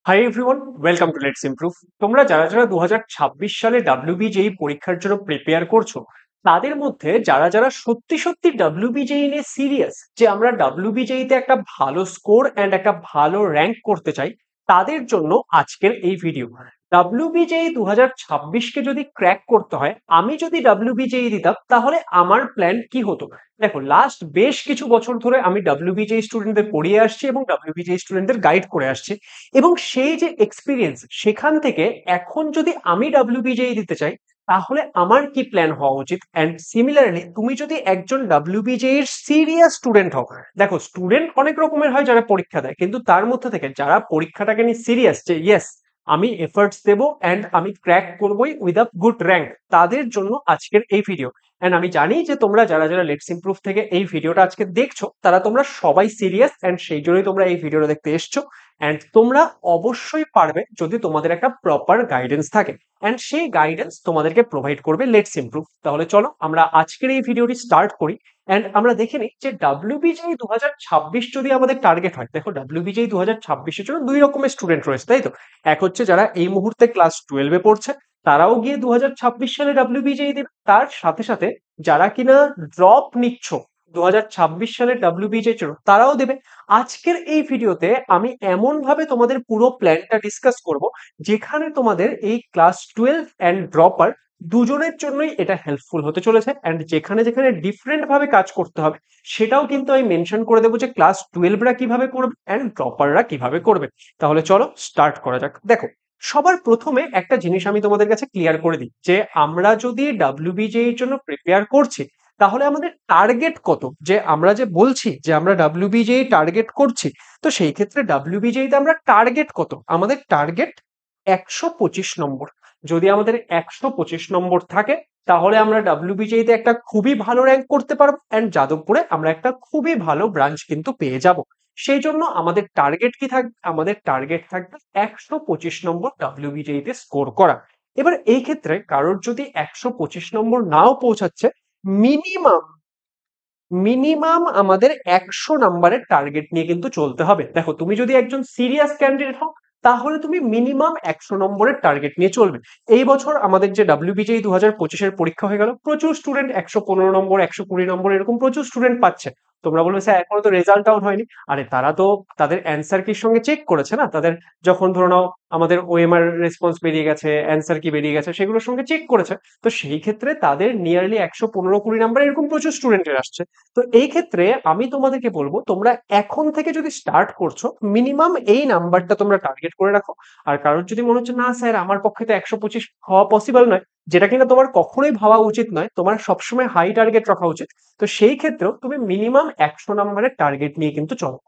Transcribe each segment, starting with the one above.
Hi everyone, welcome to let's improve. তোমরা যারা 2026 সালে ডাব্লিউবিজেই পরীক্ষার জন্য প্রিপেয়ার করছো, তাদের মধ্যে যারা সত্যি সত্যি ডাব্লিউবিজেই নিয়ে সিরিয়াস যে আমরা ডাব্লিউবিজেই তে একটা ভালো স্কোর অ্যান্ড একটা ভালো র্যাঙ্ক করতে চাই, তাদের জন্য আজকের এই ভিডিও। ডাব্লিউবিজেই 2026 কে যদি ক্র্যাক করতে হয়, আমি যদি ডাব্লিউবিজেই দিতাম তাহলে আমার প্ল্যান কি হতো। দেখো, লাস্ট বেশ কিছু বছর ধরে আমি ডাব্লিউবিজেই স্টুডেন্টদের পড়িয়ে আসছি এবং ডাব্লিউবিজেই স্টুডেন্টদের গাইড করে আসছি, এবং সেই যে এক্সপিরিয়েন্স সেখান থেকে এখন যদি আমি ডাব্লিউবিজেই দিতে চাই, তাহলে আমার কি প্ল্যান হওয়া উচিত। অ্যান্ড সিমিলারলি তুমি যদি একজন ডাব্লিউবিজেই এর সিরিয়াস স্টুডেন্ট হও, দেখো স্টুডেন্ট অনেক রকমের হয় যারা পরীক্ষা দেয়, কিন্তু তার মধ্যে থেকে যারা পরীক্ষাটাকে নিয়ে সিরিয়াস যে ইয়েস আমি এফর্টস দেবো অ্যান্ড আমি ক্র্যাক করবোই উইথ আ গুড র্যাঙ্ক, তাদের জন্য আজকের এই ভিডিও। এন্ড আমি জানি যে তোমরা যারা লেটস ইমপ্রুভ থেকে এই ভিডিওটা আজকে দেখছো, তোমরা সবাই সিরিয়াস, এন্ড সেই জন্যই তোমরা এই ভিডিওটা দেখতে এসছো। এন্ড তোমরা অবশ্যই পারবে যদি তোমাদের একটা প্রপার গাইডেন্স থাকে, এন্ড সেই গাইডেন্স তোমাদেরকে প্রোভাইড করবে লেটস ইমপ্রুভ। তাহলে চলো আমরা আজকের এই ভিডিওটি স্টার্ট করি। এন্ড আমরা দেখে নিই যে ডাব্লিউবিজেই 2026 যদি আমাদের টার্গেট হয়। দেখো, ডাব্লিউবিজেই 2026-এর জন্য দুই রকমের স্টুডেন্ট রয়েছে, তাই তো? এক হচ্ছে যারা এই মুহূর্তে ক্লাস 12-এ পড়ছে, তারাও গিয়ে 2026 সালে ডাব্লিউবিজেই দেবে। তার সাথে সাথে যারা কিনা ড্রপ নিচ্ছ 2026 সালে ডাব্লিউবিজেই জন্য, তারাও দেবে। আজকের এই ভিডিওতে আমি এমন ভাবে তোমাদের পুরো প্ল্যানটা ডিসকাস করব, যেখানে তোমাদের এই ক্লাস 12 অ্যান্ড ড্রপার দুজনের জন্যই এটা হেল্পফুল হতে চলেছে। অ্যান্ড যেখানে যেখানে ডিফারেন্ট ভাবে কাজ করতে হবে, সেটাও কিন্তু আমি মেনশন করে দেবো যে ক্লাস 12রা কিভাবে করবে অ্যান্ড ড্রপাররা কিভাবে করবে। তাহলে চলো স্টার্ট করা যাক। দেখো, সবার প্রথমে একটা জিনিস আমি তোমাদের কাছে ক্লিয়ার করে দিই যে আমরা যদি ডাব্লিউবিজেই এর জন্য প্রিপেয়ার করছি, তাহলে আমাদের টার্গেট কত। যে আমরা যে বলছি যে আমরা ডাব্লিউবিজেই টার্গেট করছি, তো সেই ক্ষেত্রে ডাব্লিউবিজেই তে আমরা টার্গেট কত, আমাদের টার্গেট 125 নম্বর। যদি আমাদের 125 নম্বর থাকে, তাহলে আমরা ডাব্লিউবিজেই তে একটা খুবই ভালো র্যাঙ্ক করতে পারবো, অ্যান্ড যাদবপুরে আমরা একটা খুবই ভালো ব্রাঞ্চ কিন্তু পেয়ে যাব। সেই জন্য আমাদের টার্গেট কি থাকবে, আমাদের টার্গেট থাকবে 125 নম্বর ডাব্লিউবিজেই তে স্কোর করা। এবার এই ক্ষেত্রে কারোর যদি 125 নম্বর নাও পৌঁছাচ্ছে, মিনিমাম মিনিমাম আমাদের 100 নাম্বারের টার্গেট নিয়ে কিন্তু চলতে হবে। দেখো, তুমি যদি একজন সিরিয়াস ক্যান্ডিডেট হও, তাহলে তুমি মিনিমাম 100 নম্বরের টার্গেট নিয়ে চলবে। এই বছর আমাদের যে ডাব্লিউবিজেই 2025-এর পরীক্ষা হয়ে গেল, প্রচুর স্টুডেন্ট 115 নম্বর, 120 নম্বর এরকম প্রচুর স্টুডেন্ট পাচ্ছে। তোমরা বলবে স্যার এখনো তো রেজাল্ট আউট হয়নি। আরে তারা তো তাদের অ্যান্সার কির সঙ্গে চেক করেছে না, তাদের যখন ধরে নাও আমাদের ওএমআর রেসপন্স বেরিয়ে গেছে, অ্যান্সার কি বেরিয়ে গেছে, সেগুলোর সঙ্গে চেক করেছে। তো সেই ক্ষেত্রে তাদের নিয়ারলি 115-20 নাম্বার এরকম প্রচুর স্টুডেন্টের আসছে। তো এই ক্ষেত্রে আমি তোমাদেরকে বলবো, তোমরা এখন থেকে যদি স্টার্ট করছো, মিনিমাম এই নাম্বারটা তোমরা টার্গেট করে রাখো। আর কারোর যদি মনে হচ্ছে না স্যার আমার পক্ষে তো 125 হওয়া পসিবল নয়, যেটা কিনা তোমার কখনোই ভাবা উচিত নয়, তোমার সবসময় হাই টার্গেট রাখা উচিত, তো সেই ক্ষেত্রেও তুমি মিনিমাম 100 নাম্বারের টার্গেট নিয়ে কিন্তু চলো।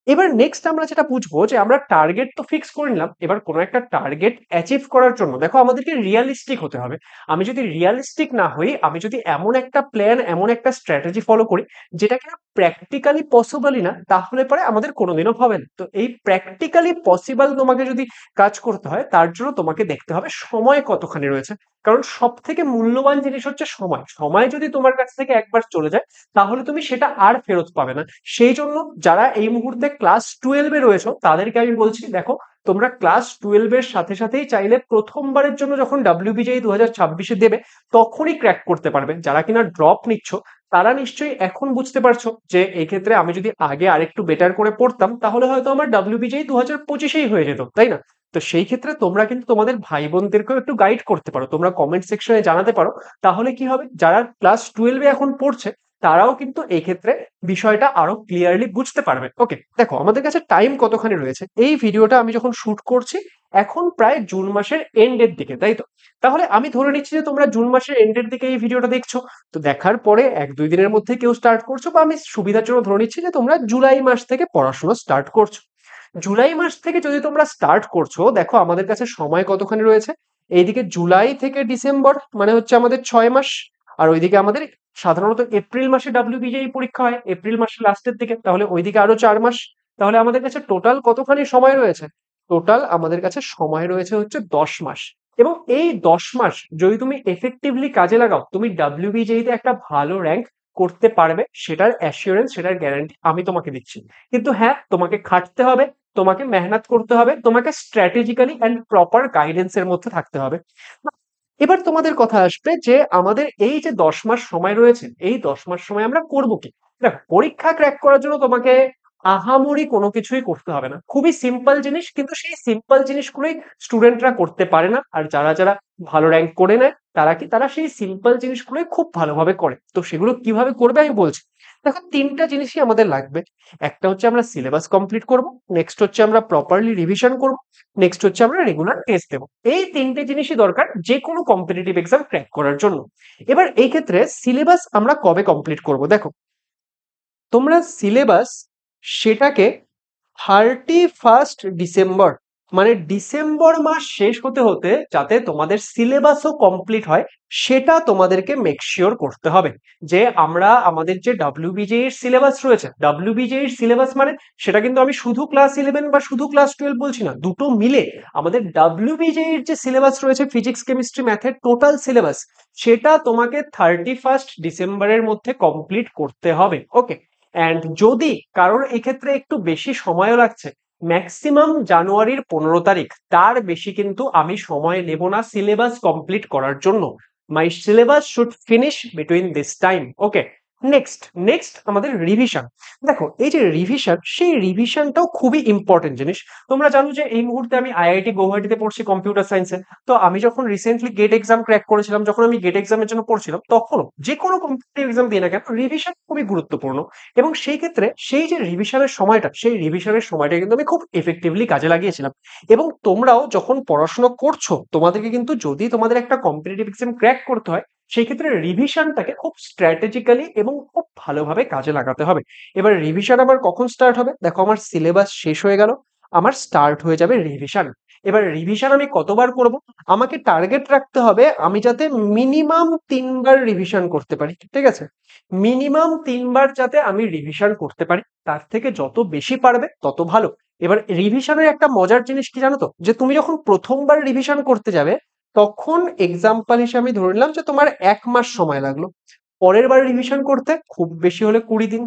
এবার নেক্সট আমরা যেটা বুঝবো যে আমরা টার্গেট তো ফিক্স করে নিলাম, এবার কোনো একটা টার্গেট অ্যাচিভ করার জন্য দেখো আমাদেরকে রিয়ালিস্টিক হতে হবে। আমি যদি রিয়ালিস্টিক না হই, আমি যদি এমন একটা প্ল্যান, এমন একটা স্ট্র্যাটেজি ফলো করি যেটা কিনা প্র্যাকটিক্যালি পসিবলই না, তাহলে পরে আমাদের কোনোদিনও হবে না। তো এই প্র্যাকটিক্যালি পসিবল তোমাকে যদি কাজ করতে হয়, তার জন্য তোমাকে দেখতে হবে সময় কতখানি রয়েছে। কারণ সব থেকে মূল্যবান জিনিস হচ্ছে সময়। সময় যদি তোমার কাছ থেকে একবার চলে যায়, তাহলে তুমি সেটা আর ফেরত পাবে না। সেই জন্য যারা এই মুহূর্তে ক্লাস 12-এ রয়েছে, তাদেরকে আমি বলছি, দেখো তোমরা ক্লাস 12-এর সাথে সাথেই চাইলে প্রথমবারের জন্য যখন ডাব্লিউবিজেই 2026-এ দেবে, তখনই ক্র্যাক করতে পারবে। যারা কিনা ড্রপ নিচ্ছ, তারা নিশ্চয়ই এখন বুঝতে পারছো যে এই ক্ষেত্রে আমি যদি আগে আরেকটু বেটার করে পড়তাম, তাহলে হয়তো আমার ডাব্লিউবিজেই 2025-এই হয়ে যেত, তাই না? তো সেই ক্ষেত্রে তোমরা কিন্তু তোমাদের ভাই বোনদেরকেও একটু গাইড করতে পারো, তোমরা কমেন্ট সেকশনে জানাতে পারো। তাহলে কি হবে, যারা ক্লাস 12-এ এখন পড়ছে, তারাও কিন্তু এই ক্ষেত্রে বিষয়টা আরো ক্লিয়ারলি বুঝতে পারবে। ওকে, দেখো আমাদের কাছে টাইম কতখানি রয়েছে। এই ভিডিওটা আমি যখন শুট করছি, এখন প্রায় জুন মাসের এন্ডের দিকে, তাই তো? তাহলে আমি ধরে নিচ্ছি যে তোমরা জুন মাসের এন্ডের দিকে এই ভিডিওটা দেখছো। তো দেখার পরে 1-2 দিনের মধ্যে কেউ স্টার্ট করছো, বা আমি সুবিধার জন্য ধরে নিচ্ছি যে তোমরা জুলাই মাস থেকে পড়াশোনা স্টার্ট করছো। জুলাই মাস থেকে যদি তোমরা স্টার্ট করছো, দেখো আমাদের কাছে সময় কতখানি রয়েছে। এইদিকে জুলাই থেকে ডিসেম্বর মানে হচ্ছে আমাদের 6 মাস। আর ওইদিকে আমাদের সাধারণত এপ্রিল মাসে ডাব্লিউবিজেই পরীক্ষা হয়, এপ্রিল মাসের লাস্টের দিকে, তাহলে ওইদিকে আরো 4 মাস। তাহলে আমাদের কাছে টোটাল কতখানি সময় রয়েছে, টোটাল আমাদের কাছে সময় রয়েছে হচ্ছে 10 মাস। এবং এই 10 মাস যদি তুমি এফেক্টিভলি কাজে লাগাও, তুমি ডাব্লিউবিজেই তে একটা ভালো র্যাঙ্ক করতে পারবে, সেটার অ্যাসিওরেন্স, সেটার গ্যারান্টি আমি তোমাকে দিচ্ছি। কিন্তু হ্যাঁ, তোমাকে খাটতে হবে, তোমাকে মেহনত করতে হবে, তোমাকে স্ট্র্যাটেজিক্যালি অ্যান্ড প্রপার গাইডেন্সের মধ্যে থাকতে হবে। এবার তোমাদের কথা আসবে যে আমাদের এই যে 10 মাস সময় রয়েছে, এই 10 মাস সময় আমরা করব কি? দেখো, পরীক্ষা ক্র্যাক করার জন্য তোমাকে আহামরি কোনো কিছুই করতে হবে না, খুবই সিম্পল জিনিস, কিন্তু সেই সিম্পল জিনিসগুলোই স্টুডেন্টরা করতে পারে না। আর যারা যারা ভালো র্যাঙ্ক করে নেয় তারা কি, তারা সেই সিম্পল জিনিসগুলোই খুব ভালোভাবে করে। তো সেগুলো কিভাবে করবে আমি বলছি। দেখো, তিনটা জিনিসই আমাদের লাগবে। একটা হচ্ছে আমরা সিলেবাস কমপ্লিট করব, নেক্সট হচ্ছে আমরা প্রপারলি রিভিশন করব, নেক্সট হচ্ছে আমরা রেগুলার টেস্ট দেবো। এই তিনটে জিনিসই দরকার যে কোনো কম্পিটিটিভ এক্সাম ক্র্যাক করার জন্য। এবার এই ক্ষেত্রে সিলেবাস আমরা কবে কমপ্লিট করব? দেখো, তোমরা সিলেবাস সেটাকে 31 ডিসেম্বর, মানে ডিসেম্বর মাস শেষ হতে হতে যাতে তোমাদের সিলেবাসও কমপ্লিট হয়, সেটা তোমাদেরকে মেক শিওর করতে হবে। যে আমরা আমাদের যে ডাব্লিউবিজে এর সিলেবাস রয়েছে, ডাব্লিউবিজে এর সিলেবাস মানে সেটা কিন্তু আমি শুধু ক্লাস 11 বা শুধু ক্লাস 12 বলছি না, দুটো মিলে আমাদের ডাব্লিউবিজে এর যে সিলেবাস রয়েছে, ফিজিক্স কেমিস্ট্রি ম্যাথের টোটাল সিলেবাস, সেটা তোমাকে 31 ডিসেম্বরের মধ্যে কমপ্লিট করতে হবে। ওকে, অ্যান্ড যদি কারোর এক্ষেত্রে একটু বেশি সময়ও লাগছে, ম্যাক্সিমাম জানুয়ারির 15 তারিখ, তার বেশি কিন্তু আমি সময় নেব না সিলেবাস কমপ্লিট করার জন্য। My syllabus should finish between this time. Okay, next next আমাদের রিভিশন। দেখো, এই যে রিভিশন, সেই রিভিশনটাও খুবই ইম্পর্টেন্ট জিনিস। তোমরা জানো যে এই মুহূর্তে আমি আইআইটি গৌহাটিতে পড়ছি কম্পিউটার সায়েন্সে। তো আমি যখন রিসেন্টলি গেট এক্সাম ক্র্যাক করেছিলাম, যখন আমি গেট এক্সামের জন্য পড়ছিলাম, তখনও যে কোনো কম্পিটিটিভ এক্সাম দিয়ে না কেন, রিভিশন খুবই গুরুত্বপূর্ণ। এবং সেই ক্ষেত্রে সেই যে রিভিশনের সময়টা, সেই রিভিশনের সময়টা কিন্তু আমি খুব এফেক্টিভলি কাজে লাগিয়েছিলাম। এবং তোমরাও যখন পড়াশোনা করছো, তোমাদেরকে কিন্তু যদি তোমাদের একটা কম্পিটিটিভ এক্সাম ক্র্যাক করতে হয়, সেই ক্ষেত্রে রিভিশনটাকে খুব স্ট্র্যাটেজিক্যালি এবং খুব ভালোভাবে কাজে লাগাতে হবে। এবার রিভিশন আমার কখন স্টার্ট হবে? দেখো, আমার সিলেবাস শেষ হয়ে গেল, আমার স্টার্ট হয়ে যাবে রিভিশন। এবার রিভিশন আমি কতবার করব? আমাকে টার্গেট রাখতে হবে আমি যাতে মিনিমাম 3বার রিভিশন করতে পারি, ঠিক আছে? মিনিমাম 3বার যাতে আমি রিভিশন করতে পারি, তার থেকে যত বেশি পারবে তত ভালো। এবার রিভিশনের একটা মজার জিনিস কি জানো তো, যে তুমি যখন প্রথমবার রিভিশন করতে যাবে, তখন এক্সাম্পল হিসেবে আমি ধরে নিলাম যে তোমার 1 মাস সময় লাগলো। পরের বার রিভিশন করতে খুব বেশি হলে 20 দিন,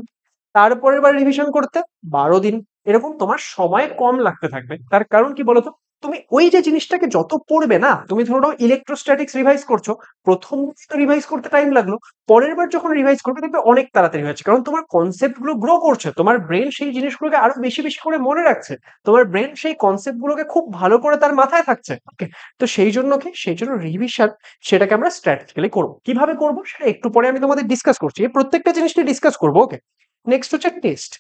তারপরের বার রিভিশন করতে 12 দিন। এরকম তোমার সময় কম লাগতে থাকবে। তার কারণ কি বলতো, তুমি ওই যে জিনিসটাকে যত পড়বে না, তুমি ধরো নাও ইলেকট্রোস্ট্যাটিক্স রিভাইজ করছো, প্রথম তো রিভাইজ করতে টাইম লাগলো, পরের বার যখন রিভাইজ করবে দেখবে অনেক তাড়াতাড়ি হয়েছে, কারণ তোমার কনসেপ্ট গুলো গ্রো করছে, তোমার ব্রেন সেই জিনিসগুলোকে আরো বেশি বেশি করে মনে রাখছে, তোমার ব্রেন সেই কনসেপ্ট গুলোকে খুব ভালো করে তার মাথায় থাকছে। ওকে, তো সেই জন্য কি, সেই জন্য রিভিশন সেটাকে আমরা স্ট্র্যাটেজিক্যালি করবো। কিভাবে করবো সেটা একটু পরে আমি তোমাদের ডিসকাস করছি, এই প্রত্যেকটা জিনিস নিয়ে ডিসকাস করবো। ওকে, নেক্সট হচ্ছে টেস্ট।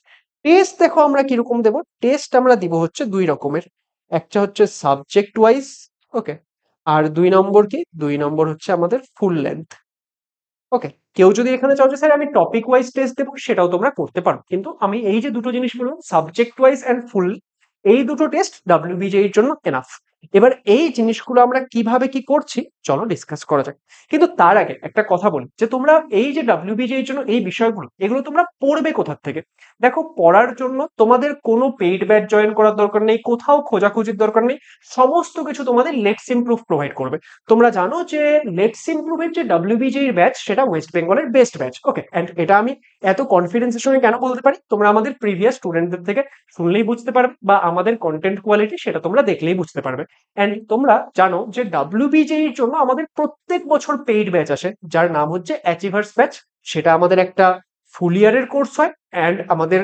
টেস্ট দেখো আমরা কিরকম দেবো। টেস্ট আমরা দিব হচ্ছে 2 রকমের। একটা হচ্ছে সাবজেক্ট ওয়াইজ, ওকে, আর 2 নম্বর কি, 2 নম্বর হচ্ছে আমাদের ফুল লেন্থ। ওকে, কেউ যদি এখানে চাও যে স্যার আমি টপিক ওয়াইজ টেস্ট দেবো, সেটাও তোমরা করতে পারো, কিন্তু আমি এই যে দুটো জিনিস বললাম, সাবজেক্ট ওয়াইজ অ্যান্ড ফুল, এই দুটো টেস্ট ডাব্লিউবিজে এর জন্য এনাফ। এবার এই জিনিসগুলো আমরা কিভাবে কি করছি চলো ডিসকাস করা যাক। কিন্তু তার আগে একটা কথা বলি, যে তোমরা এই যে ডাব্লিউবিজে এর জন্য এই বিষয়গুলো, এগুলো তোমরা পড়বে কোথা থেকে? দেখো, পড়ার জন্য তোমাদের কোনো পেইড ব্যাচ জয়েন করার দরকার নেই, কোথাও খোঁজাখুঁজির দরকার নেই, সমস্ত কিছু তোমাদের লেটস ইমপ্রুভ প্রোভাইড করবে। তোমরা জানো যে লেটস ইমপ্রুভের যে ডাব্লিউবিজে এর ব্যাচ, সেটা ওয়েস্ট বেঙ্গলের বেস্ট ব্যাচ। ওকে, এন্ড এটা আমি এত কনফিডেন্সের সঙ্গে কেন বলতে পারি, তোমরা আমাদের প্রিভিয়াস স্টুডেন্টদের থেকে শুনলেই বুঝতে পারবে, বা আমাদের কন্টেন্ট কোয়ালিটি সেটা তোমরা দেখলেই বুঝতে পারবে। এন্ড তোমরা জানো যে ডাব্লিউবিজে এর জন্য আমাদের প্রত্যেক বছর পেইড ব্যাচ আসে, যার নাম হচ্ছে অ্যাচিভার্স ব্যাচ। সেটা আমাদের একটা ফুল ইয়ারের কোর্স হয়, অ্যান্ড আমাদের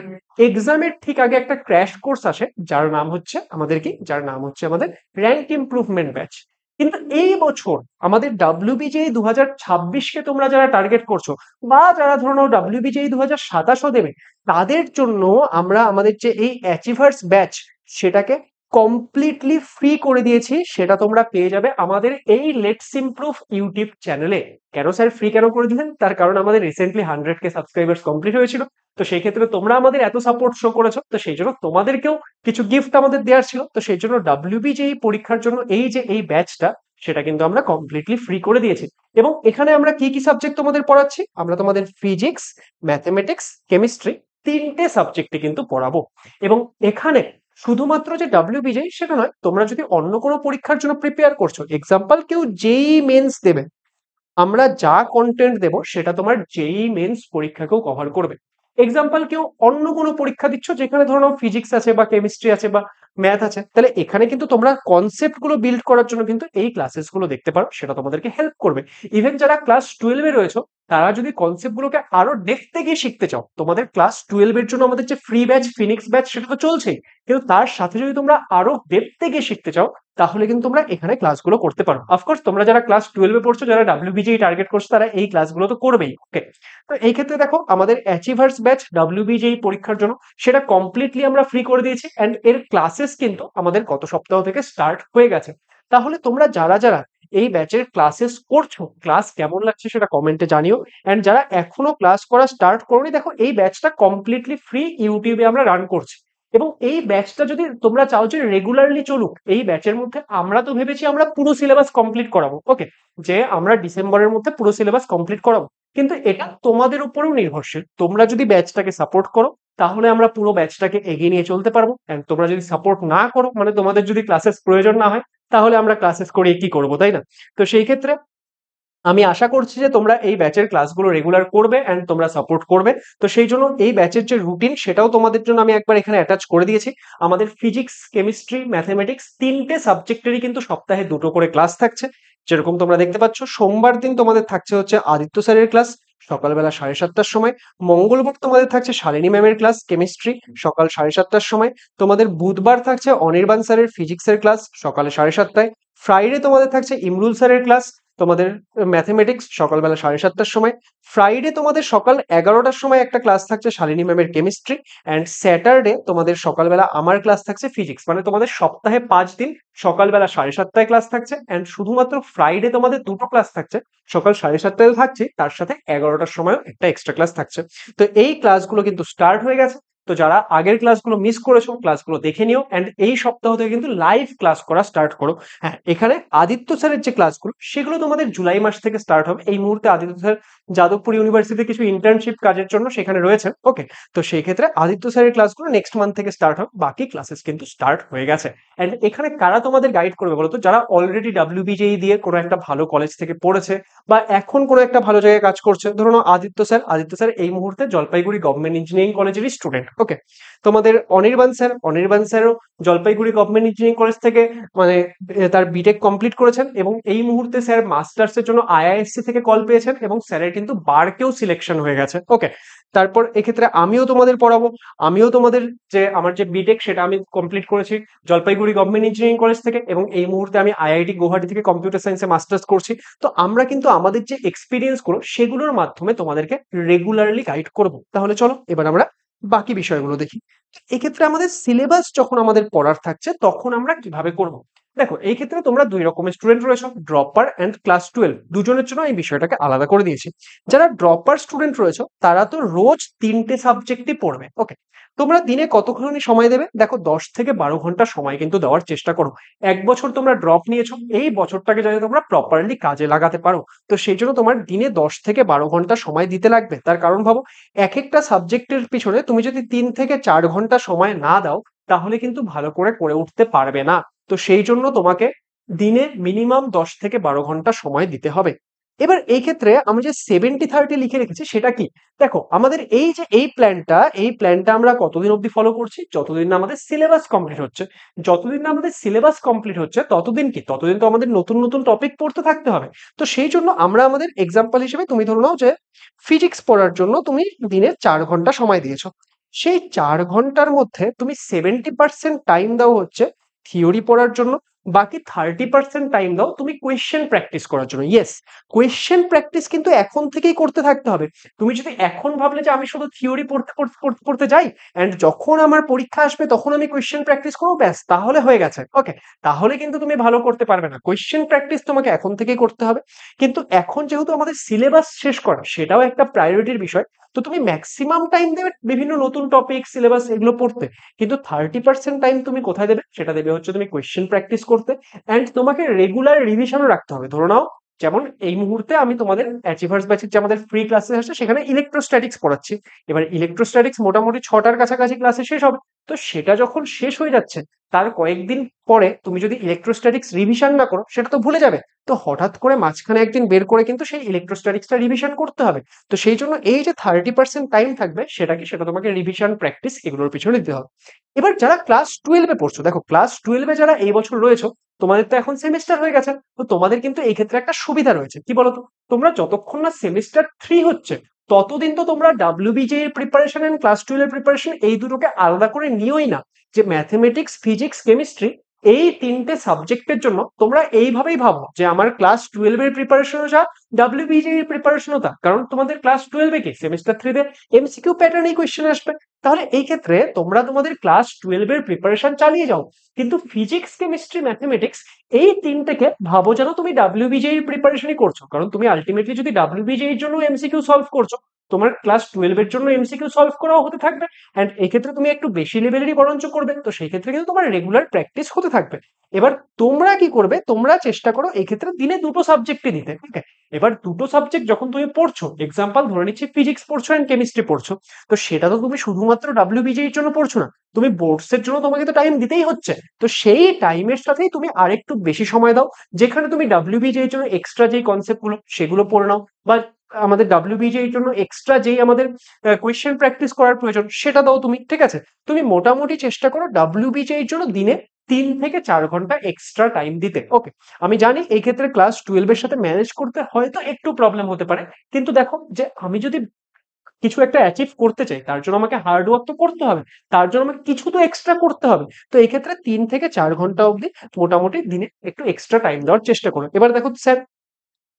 এক্সামের ঠিক আগে একটা ক্র্যাশ কোর্স আসে, যার নাম হচ্ছে আমাদের কি, যার নাম হচ্ছে আমাদের র্যাঙ্ক ইমপ্রুভমেন্ট ব্যাচ। কিন্তু এই বছর আমাদের ডাব্লিউবিজে 2026কে তোমরা যারা টার্গেট করছো, বা যারা ধরো ডাব্লিউবিজে 2027ও দেবে, তাদের জন্য আমরা আমাদের যে এই অ্যাচিভার্স ব্যাচ, সেটাকে কমপ্লিটলি ফ্রি করে দিয়েছি। সেটা তোমরা পেয়ে যাবে আমাদের এই লেটস ইমপ্রুভ ইউটিউব চ্যানেলে। কেন স্যার ফ্রি কেন করে দিলেন? তার কারণ আমাদের রিসেন্টলি 100K সাবস্ক্রাইবার্স কমপ্লিট হয়েছিল। তো সেই ক্ষেত্রে তোমরা আমাদের এত সাপোর্ট শো করেছো, তো সেই জন্য তোমাদেরকেও কিছু গিফট আমাদের দেওয়ার ছিল। তো সেই জন্য ডাব্লিউবিজে পরীক্ষার জন্য এই যে এই ব্যাচটা, সেটা কিন্তু আমরা কমপ্লিটলি ফ্রি করে দিয়েছি। এবং এখানে আমরা কি কি সাবজেক্ট তোমাদের পড়াচ্ছি? আমরা তোমাদের ফিজিক্স, ম্যাথমেটিক্স, কেমিস্ট্রি, তিনটে সাবজেক্টে কিন্তু পড়াবো। এবং এখানে শুধুমাত্র যে ডাব্লিউবিজে সেটা নয়, তোমরা যদি অন্য কোনো পরীক্ষার জন্য প্রিপেয়ার করছো, এক্সাম্পল কেউ জেই মেন্স দেবে, আমরা যা কন্টেন্ট দেব সেটা তোমার জেই মেন্স পরীক্ষাকেও কভার করবে। এক্সাম্পল কেউ অন্য কোনো পরীক্ষা দিচ্ছ যেখানে ধরো ফিজিক্স আছে বা কেমিস্ট্রি আছে বা ম্যাথ আছে, তাহলে এখানে কিন্তু তোমরা কনসেপ্ট গুলো বিল্ড করার জন্য কিন্তু এই ক্লাসেস গুলো দেখতে পারো, সেটা তোমাদেরকে হেল্প করবে। ইভেন যারা ক্লাস 12-এ রয়েছে তারা যদি কনসেপ্ট গুলোকে আরো ডেপথে গিয়ে শিখতে চাও, তোমাদের ক্লাস 12-এর জন্য আমাদের যে ফ্রি ব্যাচ ফিনিক্স ব্যাচ সেটা তো চলছেই, কিন্তু তার সাথে যদি তোমরা আরো ডেপথে গিয়ে শিখতে চাও তাহলে কিন্তু তোমরা এখানে ক্লাসগুলো করতে পারো। অফকোর্স তোমরা যারা ক্লাস 12-এ পড়ছো, যারা ডাব্লিউবিজেই টার্গেট করছো, তারা এই ক্লাসগুলো তো করবেই। ওকে, তো এই ক্ষেত্রে দেখো আমাদের অ্যাচিভার্স ব্যাচ ডাব্লিউবিজেই পরীক্ষার জন্য সেটা কমপ্লিটলি আমরা ফ্রি করে দিয়েছি, এন্ড এর ক্লাসেস কিন্তু আমাদের গত সপ্তাহ থেকে স্টার্ট হয়ে গেছে। তাহলে তোমরা যারা যারা এই ব্যাচের ক্লাসেস করছো, ক্লাস কেমন লাগছে সেটা কমেন্টে জানিও। এন্ড যারা এখনো ক্লাস করা স্টার্ট করোনি, দেখো এই ব্যাচটা কমপ্লিটলি ফ্রি ইউটিউবে আমরা রান করছি, এবং এই ব্যাচটা যদি তোমরা চাও যে রেগুলারলি চলুক, এই ব্যাচের মধ্যে আমরা তো ভেবেছি আমরা পুরো সিলেবাস কমপ্লিট করাবো। ওকে, যে আমরা ডিসেম্বরের মধ্যে পুরো সিলেবাস কমপ্লিট করাবো, কিন্তু এটা তোমাদের উপরেও নির্ভরশীল। তোমরা যদি ব্যাচটাকে সাপোর্ট করো তাহলে আমরা পুরো ব্যাচটাকে এগিয়ে নিয়ে চলতে পারবো, এন্ড তোমরা যদি সাপোর্ট না করো, মানে তোমাদের যদি ক্লাসেস প্রয়োজন না হয়, তাহলে আমরা ক্লাসেস করে কি করবো, তাই না? তো সেই ক্ষেত্রে আমি আশা করছি যে তোমরা এই ব্যাচের ক্লাসগুলো রেগুলার করবে এন্ড তোমরা সাপোর্ট করবে। তো সেই জন্য এই ব্যাচের যে রুটিন সেটাও তোমাদের জন্য আমি একবার এখানে অ্যাটাচ করে দিয়েছি। আমাদের ফিজিক্স, কেমিস্ট্রি, ম্যাথমেটিক্স তিনটে সাবজেক্টেরই কিন্তু সপ্তাহে দুটো করে ক্লাস থাকছে। যেরকম তোমরা দেখতে পাচ্ছ, সোমবার দিন তোমাদের থাকছে হচ্ছে আদিত্য স্যারের ক্লাস সকালবেলা 7:30টার সময়। মঙ্গলবার তোমাদের থাকছে শালিনী ম্যামের ক্লাস কেমিস্ট্রি সকাল 7:30টার সময়। তোমাদের বুধবার থাকছে অনির্বাণ স্যারের ফিজিক্সের ক্লাস সকালে 7:30টায়। ফ্রাইডে তোমাদের থাকছে ইমরুল স্যারের ক্লাস তোমাদের ম্যাথমেটিক্স সকালবেলা 7:30টার সময়। ফ্রাইডে তোমাদের সকাল 11টার সময় একটা ক্লাস থাকছে শালিনী ম্যামের কেমিস্ট্রি। অ্যান্ড স্যাটারডে তোমাদের সকালবেলা আমার ক্লাস থাকছে ফিজিক্স। মানে তোমাদের সপ্তাহে 5 দিন সকালবেলা 7:30টায় ক্লাস থাকছে, অ্যান্ড শুধুমাত্র ফ্রাইডে তোমাদের দুটো ক্লাস থাকছে, সকাল 7:30টায় থাকছে, তার সাথে 11টার সময়ও একটা এক্সট্রা ক্লাস থাকছে। তো এই ক্লাসগুলো কিন্তু স্টার্ট হয়ে গেছে। তো যারা আগের ক্লাসগুলো মিস করেছো ক্লাসগুলো দেখে নিও, অ্যান্ড এই সপ্তাহ থেকে কিন্তু লাইভ ক্লাস করা স্টার্ট করো। হ্যাঁ, এখানে আদিত্য স্যারের যে ক্লাসগুলো সেগুলো তোমাদের জুলাই মাস থেকে স্টার্ট হবে। এই মুহূর্তে আদিত্য স্যার যাদবপুর ইউনিভার্সিটিতে কিছু ইন্টার্নশিপ কাজের জন্য সেখানে রয়েছেন। ওকে, তো সেই ক্ষেত্রে আদিত্য স্যারের ক্লাসগুলো নেক্সট মান্থ থেকে স্টার্ট হবে, বাকি ক্লাসেস কিন্তু স্টার্ট হয়ে গেছে। এন্ড এখানে কারা তোমাদের গাইড করবে বলতো? যারা অলরেডি ডাব্লিউবিজেই দিয়ে কোনো একটা ভালো কলেজ থেকে পড়েছে বা এখন কোনো একটা ভালো জায়গায় কাজ করছে। ধরুন আদিত্য স্যার এই মুহূর্তে জলপাইগুড়ি গভর্নমেন্ট ইঞ্জিনিয়ারিং কলেজেরই স্টুডেন্ট। ওকে, তোমাদের অনির্বাণ স্যারও জলপাইগুড়ি গভর্নমেন্ট ইঞ্জিনিয়ারিং কলেজ থেকে মানে তার বিটেক কমপ্লিট করেছেন, এবং এই মুহূর্তে স্যার মাস্টার্স এর জন্য আইআইএসসি থেকে কল পেয়েছেন, এবং স্যারের কিন্তু বারকেও সিলেকশন হয়ে গেছে। ওকে, তারপর এক্ষেত্রে আমিও তোমাদের পড়াবো। আমিও তোমাদের যে আমার যে বিটেক সেটা আমি কমপ্লিট করেছি জলপাইগুড়ি গভর্নমেন্ট ইঞ্জিনিয়ারিং কলেজ থেকে, এবং এই মুহূর্তে আমি আইআইটি গুয়াহাটি থেকে কম্পিউটার সায়েন্সে মাস্টার্স করছি। তো আমরা কিন্তু আমাদের যে এক্সপিরিয়েন্স গুলো সেগুলোর মাধ্যমে তোমাদেরকে রেগুলারলি গাইড করব। তাহলে চলো এবার আমরা বাকি বিষয়গুলো দেখি। এক্ষেত্রে আমাদের সিলেবাস যখন আমাদের পড়ার থাকছে তখন আমরা কিভাবে করব? দেখো, এই ক্ষেত্রে তোমরা দুই রকমের স্টুডেন্ট রয়েছে, ড্রপার এন্ড ক্লাস 12। দুজনের জন্য এই বিষয়টাকে আলাদা করে দিয়েছি। যারা ড্রপার স্টুডেন্ট রয়েছে তারা তো রোজ 3টে সাবজেক্টই পড়বে। ওকে, তোমরা দিনে কতক্ষণ সময় দেবে? দেখো, 10 থেকে 12 ঘন্টা সময় কিন্তু দেওয়ার চেষ্টা করো। 1 বছর তোমরা ড্রপ নিয়েছো, এই বছরটাকে যাতে তোমরা প্রপারলি কাজে লাগাতে পারো। তো সেই জন্য তোমার দিনে 10 থেকে 12 ঘন্টা সময় দিতে লাগবে। তার কারণ ভাবো, এক একটা সাবজেক্টের পিছনে তুমি যদি 3 থেকে 4 ঘন্টা সময় না দাও তাহলে কিন্তু ভালো করে করে উঠতে পারবে না। তো সেই জন্য তোমাকে দিনে মিনিমাম 10 থেকে 12 ঘন্টা সময় দিতে হবে। এবার এই ক্ষেত্রে আমি যে 70-30 লিখে রেখেছি সেটা কি? দেখো, আমাদের এই যে এই প্ল্যানটা আমরা কতদিন অবধি ফলো করছি? যতদিন না আমাদের সিলেবাস কমপ্লিট হচ্ছে। যতদিন না আমাদের সিলেবাস কমপ্লিট হচ্ছে ততদিন কি, ততদিন তো আমাদের নতুন নতুন টপিক পড়তে থাকতে হবে। তো সেই জন্য আমরা আমাদের এক্সাম্পল হিসেবে তুমি ধরে নাও যে ফিজিক্স পড়ার জন্য তুমি দিনে 4 ঘন্টা সময় দিয়েছো। সেই 4 ঘন্টার মধ্যে তুমি 70% টাইম দাও হচ্ছে থিওরি পড়ার জন্য, বাকি 30% টাইম দাও তুমি কোয়েশ্চেন প্র্যাকটিস করার জন্য। ইয়েস, কোয়েশ্চেন প্র্যাকটিস কিন্তু এখন থেকেই করতে থাকতে হবে। তুমি যদি এখন ভাবলে যে আমি শুধু থিওরি পড়তে পড়তে পড়তে পড়তে যাই এন্ড যখন আমার পরীক্ষা আসবে তখন আমি কোয়েশ্চেন প্র্যাকটিস করবো, ব্যাস তাহলে হয়ে গেছে। ওকে, তাহলে কিন্তু তুমি ভালো করতে পারবে না। কোয়েশ্চেন প্র্যাকটিস তোমাকে এখন থেকেই করতে হবে। কিন্তু এখন যেহেতু আমাদের সিলেবাস শেষ করা সেটাও একটা প্রায়োরিটির বিষয়, তো তুমি ম্যাক্সিমাম টাইম দেবে বিভিন্ন নতুন টপিক সিলেবাস এগুলো পড়তে, কিন্তু 30% টাইম তুমি কোথায় দেবে? সেটা দেবে হচ্ছে তুমি কোয়েশ্চেন প্র্যাকটিস করতে। অ্যান্ড তোমাকে রেগুলার রিভিশনও রাখতে হবে। ধরে নাও, যেমন এই মুহূর্তে আমি তোমাদের অ্যাচিভার্স ব্যাচের যে আমাদের ফ্রি ক্লাসে আসছে সেখানে ইলেকট্রোস্ট্যাটিক্স পড়াচ্ছি। এবার ইলেকট্রোস্ট্যাটিক্স মোটামুটি 6টার কাছাকাছি ক্লাসে শেষ হবে। তো সেটা যখন শেষ হয়ে যাচ্ছে তার কয়েকদিন পরে তুমি যদি ইলেকট্রোস্ট্যাটিক্স রিভিশন না করো সেটা তো ভুলে যাবে। তো হঠাৎ করে মাঝখানে একদিন বের করে কিন্তু সেই ইলেকট্রোস্ট্যাটিক্সটা রিভিশন করতে হবে। তো সেই জন্য এই যে 30% টাইম থাকবে সেটা তোমাকে রিভিশন প্র্যাকটিস এগুলোর পিছনে দিতে হবে। এবার যারা ক্লাস 12-এ পড়ছো, দেখো ক্লাস 12-এ যারা এই বছর রয়েছে, তোমাদের তো এখন সেমিস্টার হয়ে গেছে, তো তোমাদের কিন্তু এই ক্ষেত্রে একটা সুবিধা রয়েছে, কি বলতো? তোমরা যতক্ষণ না সেমিস্টার 3 হচ্ছে ততদিন তো তোমরা ডাব্লিউবিজে এর প্রিপারেশন এন্ড ক্লাস 12 এর প্রিপারেশন এই দুটোকে আলাদা করে নিওই না। যে ম্যাথমেটিক্স, ফিজিক্স, কেমিস্ট্রি এই তিনটে সাবজেক্টের জন্য তোমরা এইভাবেই ভাবো যে আমার ক্লাস 12 এর প্রিপারেশনও যা, ডাব্লিউবিজে এর প্রিপারেশনও তা, কারণ তোমাদের ক্লাস 12-এ কি সেমিস্টার 3-তে এমসিকিউ প্যাটার্নেই কোয়েশ্চেন আসবে। তাহলে এই ক্ষেত্রে তোমরা তোমাদের ক্লাস 12 এর প্রিপারেশন চালিয়ে যাও, কিন্তু ফিজিক্স, কেমিস্ট্রি, ম্যাথমেটিক্স এই তিনটেকে ভাবো যেন তুমি ডাব্লিউবিজে এর প্রিপারেশনই করছো, কারণ তুমি আলটিমেটলি যদি ডাব্লিউবিজে এর জন্য এমসিকিউ সলভ করছো, তোমার ক্লাস 12 এর জন্য এমসিকিউ সলভ করাও হতে থাকবে। এন্ড এই ক্ষেত্রে তুমি একটু বেশি লেভেলেরই বরঞ্চ করবে, তো সেই ক্ষেত্রে কিন্তু তোমার রেগুলার প্র্যাকটিস হতে থাকবে। এবার তোমরা কি করবে, তোমরা চেষ্টা করো এই ক্ষেত্রে দিনে দুটো সাবজেক্টই দিতে, ঠিক আছে? এবার দুটো সাবজেক্ট যখন তুমি পড়ছো, এক্সাম্পল ধরে নিচ্ছি ফিজিক্স পড়ছো এন্ড কেমিস্ট্রি পড়ছো, তো সেটা তো তুমি শুধুমাত্র ডাব্লিউবিজে এর জন্য পড়ছো না, তুমি বোর্ডস এর জন্য তোমাকে তো টাইম দিতেই হচ্ছে। তো সেই টাইমের সাথেই তুমি আরেকটু বেশি সময় দাও, যেখানে তুমি ডাব্লিউবিজে এর জন্য এক্সট্রা যেই কনসেপ্ট গুলো সেগুলো পড়ে নাও, বা আমাদের ডাব্লিউবিজে এর জন্য এক্সট্রা যেই আমাদের কোয়েশ্চেন প্র্যাকটিস করার প্রয়োজন সেটা দাও তুমি, ঠিক আছে? তুমি মোটামুটি চেষ্টা করো ডাব্লিউবিজে এর জন্য দিনে 3 থেকে 4 ঘন্টা এক্সট্রা টাইম দিতে। ওকে, আমি জানি এই ক্ষেত্রে ক্লাস 12 এর সাথে ম্যানেজ করতে হয়তো একটু প্রবলেম হতে পারে, কিন্তু দেখো যে আমি যদি কিছু একটা অ্যাচিভ করতে চাই তার জন্য আমাকে হার্ড ওয়ার্ক তো করতে হবে, তার জন্য আমাকে কিছু তো এক্সট্রা করতে হবে। তো এই ক্ষেত্রে 3 থেকে 4 ঘন্টা অবধি মোটামুটি দিনে একটু এক্সট্রা টাইম দেওয়ার চেষ্টা করো। এবার দেখো স্যার,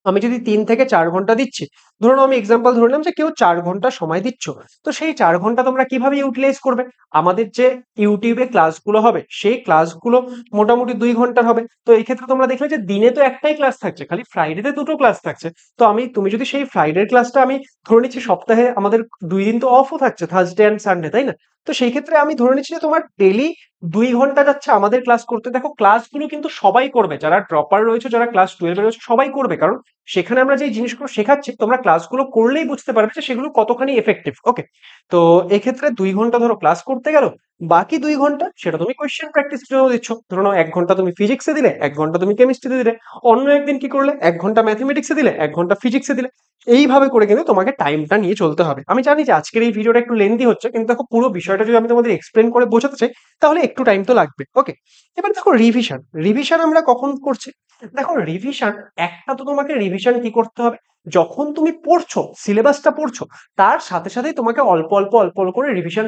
আমি যদি 3 থেকে 4 ঘন্টা দিচ্ছি, ধরুন আমি এক্সাম্পল ধরলাম যে কেউ 4 ঘন্টা সময় দিচ্ছ, তো সেই 4 ঘন্টা তোমরা কিভাবে ইউটিলাইজ করবে? আমাদের যে ইউটিউবে ক্লাসগুলো হবে সেই ক্লাসগুলো মোটামুটি 2 ঘন্টার হবে। তো এই ক্ষেত্রে তোমরা দেখলে যে দিনে তো একটাই ক্লাস থাকছে, খালি ফ্রাইডেতে দুটো ক্লাস থাকছে। তো তুমি যদি সেই ফ্রাইডের ক্লাসটা আমি ধরে নিচ্ছি, সপ্তাহে আমাদের 2 দিন তো অফও থাকছে, থার্সডে অ্যান্ড সানডে, তাই না? তো সেই ক্ষেত্রে আমি ধরে নিচ্ছি যে তোমার ডেলি 2 ঘন্টা যাচ্ছে আমাদের ক্লাস করতে। দেখো ক্লাসগুলো কিন্তু সবাই করবে, যারা ড্রপার রয়েছে, যারা ক্লাস 12-এ রয়েছে সবাই করবে, কারণ সেখানে আমরা যে জিনিসগুলো শেখাচ্ছি তোমরা ক্লাসগুলো করলেই বুঝতে পারবে যে সেগুলো কতখানি এফেক্টিভ। ওকে, তো এক্ষেত্রে 2 ঘন্টা ধরো ক্লাস করতে গেল, বাকি 2 ঘন্টা সেটা তুমি কোয়েশ্চেন প্র্যাকটিসের জন্য দিচ্ছ। ধরো নাও 1 ঘন্টা তুমি ফিজিক্সে দিলে, 1 ঘন্টা তুমি কেমিস্ট্রিতে দিলে, অন্য একদিন কি করলে 1 ঘন্টা ম্যাথমেটিক্সে দিলে, 1 ঘন্টা ফিজিক্সে দিলে। এইভাবে করে কিন্তু তোমাকে টাইমটা নিয়ে চলতে হবে। আমি জানি যে আজকের এই ভিডিওটা একটু লেন্দি হচ্ছে, কিন্তু দেখো পুরো বিষয়টা যদি আমি তোমাদের এক্সপ্লেন করে বোঝাতে চাই তাহলে একটু টাইম তো লাগবে। ওকে, এবার দেখো রিভিশন, রিভিশন আমরা কখন করছি? দেখো রিভিশন, একটা তো তোমাকে রিভিশন কি করতে হবে, যখন তুমি পড়ছো সিলেবাসটা পড়ছো তার সাথে সাথেই তোমাকে অল্প অল্প অল্প অল্প করে রিভিশন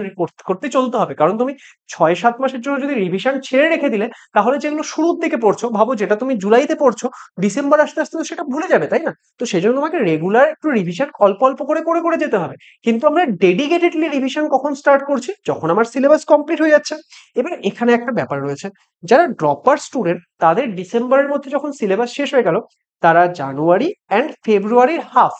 করতে চলতে হবে। কারণ তুমি 6-7 মাসের জন্য যদি রিভিশন ছেড়ে রেখে দিলে, তাহলে যেগুলো শুরুর দিকে পড়ছো, ভাবো যেটা তুমি জুলাইতে পড়ছো, ডিসেম্বর আসতে আসতে তো সেটা ভুলে যাবে, তাই না? তো সেই জন্য তোমাকে রেগুলার একটু রিভিশন অল্প অল্প করে করে করে যেতে হবে। কিন্তু আমরা ডেডিকেটেডলি রিভিশন কখন স্টার্ট করছি? যখন আমার সিলেবাস কমপ্লিট হয়ে যাচ্ছে। এবার এখানে একটা ব্যাপার রয়েছে, যারা ড্রপার স্টুডেন্ট তাদের ডিসেম্বরের মধ্যে যখন সিলেবাস শেষ হয়ে গেল, তারা জানুয়ারি অ্যান্ড ফেব্রুয়ারির হাফ,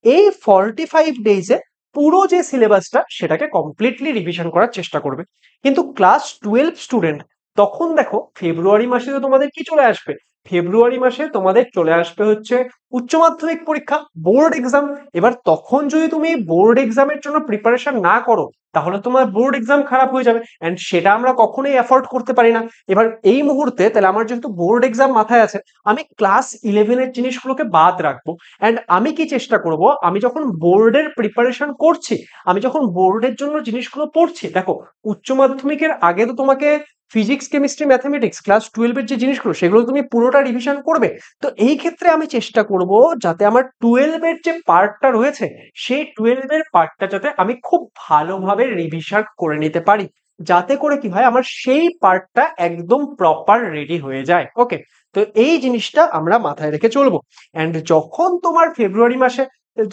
এই 45 ডেজে পুরো যে সিলেবাসটা সেটাকে কমপ্লিটলি রিভিশন করার চেষ্টা করবে। কিন্তু ক্লাস 12 স্টুডেন্ট, তখন দেখো ফেব্রুয়ারি মাসে তো তোমাদের কি চলে আসবে? ফেব্রুয়ারি মাসে তোমাদের চলে আসবে হচ্ছে উচ্চ মাধ্যমিক পরীক্ষা, বোর্ড এক্সাম। এবার তখন যদি তুমি বোর্ড এক্সামের জন্য প্রিপারেশন না করো, তাহলে তোমার বোর্ড এক্সাম খারাপ হয়ে যাবে, এন্ড সেটা আমরা কখনোই অ্যাফোর্ড করতে পারি না। এবার এই মুহূর্তে তাহলে আমার যেহেতু বোর্ড এক্সাম মাথায় আছে, আমি ক্লাস 11-এর জিনিসগুলোকে বাদ রাখবো। অ্যান্ড আমি কি চেষ্টা করব, আমি যখন বোর্ডের প্রিপারেশন করছি, আমি যখন বোর্ডের জন্য জিনিসগুলো পড়ছি, দেখো উচ্চ মাধ্যমিকের আগে তো তোমাকে ফিজিক্স, কেমিস্ট্রি, ম্যাথমেটিক্স ক্লাস 12-এর যে জিনিসগুলো সেগুলো তুমি পুরোটা রিভিশন করবে। তো এই ক্ষেত্রে আমি চেষ্টা করব যাতে আমার 12-এর যে পার্টটা রয়েছে সেই 12-এর পার্টটা যাতে আমি খুব ভালোভাবে রিভিশন করে নিতে পারি, যাতে করে কি হয় আমার সেই পার্টটা একদম প্রপার রেডি হয়ে যায়। ওকে, তো এই জিনিসটা আমরা মাথায় রেখে চলবো। অ্যান্ড যখন তোমার ফেব্রুয়ারি মাসে,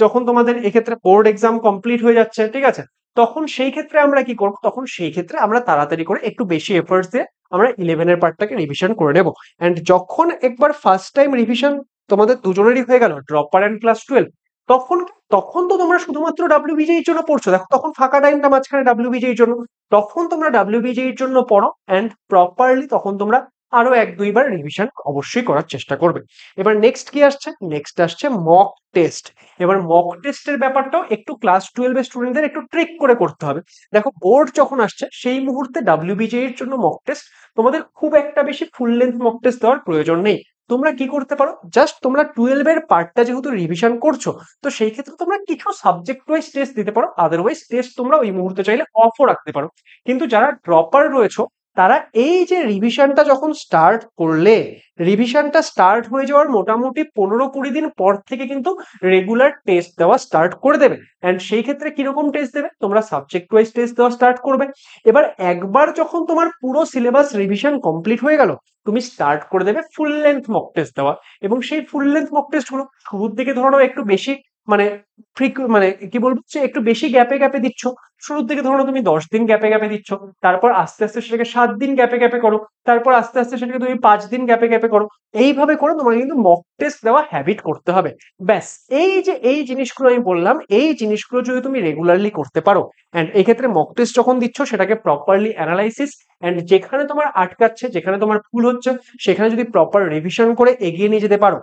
যখন তোমাদের এক্ষেত্রে বোর্ড এক্সাম কমপ্লিট হয়ে যাচ্ছে, ঠিক আছে, তখন সেই ক্ষেত্রে আমরা কি করব, তখন সেই ক্ষেত্রে আমরা তাড়াতাড়ি করে একটু বেশি এফোর্টস দিয়ে আমরা 11-এর পার্টটাকে রিভিশন করে নেব। অ্যান্ড যখন একবার ফার্স্ট টাইম রিভিশন তোমাদের দুজনেরই হয়ে গেল, ড্রপার অ্যান্ড ক্লাস 12, তখন তখন তো তোমরা শুধুমাত্র ডাব্লিউবিজে এর জন্য পড়ছো। দেখো তখন ফাঁকা টাইমটা মাঝখানে ডাব্লিউবিজে এর জন্য, তখন তোমরা ডাব্লিউবিজে এর জন্য পড়ো অ্যান্ড প্রপারলি তখন তোমরা আরো 1-2 বার রিভিশন অবশ্যই করার চেষ্টা করবে। এবার নেক্সট কি আসছে? নেক্সট আসছে মক টেস্ট। এবার মক টেস্টের ব্যাপারটাও একটু ক্লাস 12 এর স্টুডেন্টদের একটু ট্রিক করে করতে হবে। দেখো বোর্ড যখন আসছে সেই মুহূর্তে ডাব্লিউবিজে এর জন্য মক টেস্ট তোমাদের খুব একটা বেশি ফুল লেন্থ মক টেস্ট দেওয়ার প্রয়োজন নেই। তোমরা কি করতে পারো, জাস্ট তোমরা 12 এর পার্টটা যেহেতু রিভিশন করছো, তো সেই ক্ষেত্রে তোমরা কিছু সাবজেক্ট ওয়াইজ টেস্ট দিতে পারো, আদারওয়াইজ টেস্ট তোমরা ওই মুহূর্তে চাইলে অফও রাখতে পারো। কিন্তু যারা ড্রপার রয়েছে তারা এই যে রিভিশনটা যখন স্টার্ট করলে, রিভিশনটা স্টার্ট হয়ে যাওয়ার মোটামুটি 15-20 দিন পর থেকে কিন্তু রেগুলার টেস্ট দেওয়া স্টার্ট করে দেবে। অ্যান্ড সেই ক্ষেত্রে কিরকম টেস্ট দেবে, তোমরা সাবজেক্ট ওয়াইজ টেস্ট দেওয়া স্টার্ট করবে। এবার একবার যখন তোমার পুরো সিলেবাস রিভিশন কমপ্লিট হয়ে গেল, তুমি স্টার্ট করে দেবে ফুল লেন্থ মক টেস্ট দেওয়া। এবং সেই ফুল লেন্থ মক টেস্ট হলো শুরুর দিকে ধরো একটু বেশি মানে মানে কি বলবো যে একটু বেশি গ্যাপে গ্যাপে দিচ্ছ। শুরুর দিকে ধরো তুমি 10 দিন গ্যাপে গ্যাপে দিচ্ছ, তারপর আস্তে আস্তে সেটাকে 7 দিন গ্যাপে গ্যাপে করো, তারপর আস্তে আস্তে সেটাকে তুমি 5 দিন গ্যাপে গ্যাপে করো। এইভাবে করে তোমাকে কিন্তু মক টেস্ট দেওয়া হ্যাবিট করতে হবে। ব্যাস, এই যে এই জিনিসগুলো আমি বললাম, এই জিনিসগুলো যদি তুমি রেগুলারলি করতে পারো, অ্যান্ড এক্ষেত্রে মক টেস্ট যখন দিচ্ছ সেটাকে প্রপারলি অ্যানালাইসিস, অ্যান্ড যেখানে তোমার আটকাচ্ছে, যেখানে তোমার ভুল হচ্ছে, সেখানে যদি প্রপার রিভিশন করে এগিয়ে নিয়ে যেতে পারো,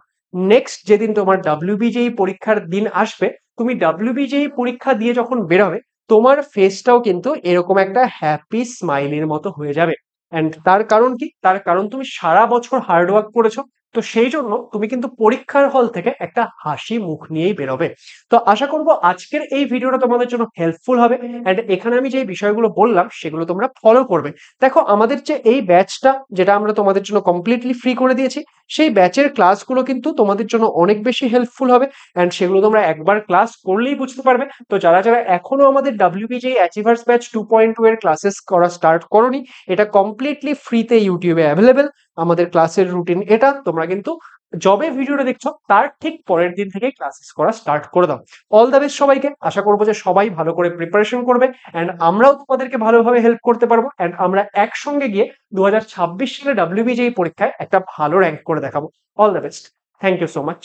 নেক্সট যেদিন তোমার ডাব্লিউবিজেই পরীক্ষার দিন আসবে, তুমি ডাব্লিউবিজেই পরীক্ষা দিয়ে যখন বেরোবে, তোমার ফেসটাও কিন্তু এরকম একটা হ্যাপি স্মাইলের মতো হয়ে যাবে। অ্যান্ড তার কারণ কি? তার কারণ তুমি সারা বছর হার্ড ওয়ার্ক করেছো, তো সেই জন্য তুমি কিন্তু পরীক্ষার হল থেকে একটা হাসি মুখ নিয়েই বেরোবে। তো আশা করবো আজকের এই ভিডিওটা তোমাদের জন্য হেল্পফুল হবে, অ্যান্ড এখানে আমি যে বিষয়গুলো বললাম সেগুলো তোমরা ফলো করবে। দেখো আমাদের যে এই ব্যাচটা, যেটা আমরা তোমাদের জন্য কমপ্লিটলি ফ্রি করে দিয়েছি, সেই ব্যাচের ক্লাসগুলো কিন্তু তোমাদের জন্য অনেক বেশি হেল্পফুল হবে, অ্যান্ড সেগুলো তোমরা একবার ক্লাস করলেই বুঝতে পারবে। তো যারা যারা এখনো আমাদের ডাব্লিউবিজে অ্যাচিভার্স ব্যাচ 2.2 এর ক্লাসেস করা স্টার্ট করোনি, এটা কমপ্লিটলি ফ্রিতে ইউটিউবে অ্যাভেলেবেল। আমাদের ক্লাসের রুটিন এটা, তোমরা কিন্তু যবে ভিডিওটা দেখছো তার ঠিক পরের দিন থেকেই ক্লাসেস করা স্টার্ট করে দাও। অল দ্য বেস্ট সবাইকে, আশা করবো যে সবাই ভালো করে প্রিপারেশন করবে, অ্যান্ড আমরাও তোমাদেরকে ভালোভাবে হেল্প করতে পারবো, অ্যান্ড আমরা একসঙ্গে গিয়ে 2026 সালে ডাব্লিউবিজে পরীক্ষায় একটা ভালো র্যাঙ্ক করে দেখাবো। All the best, thank you so much.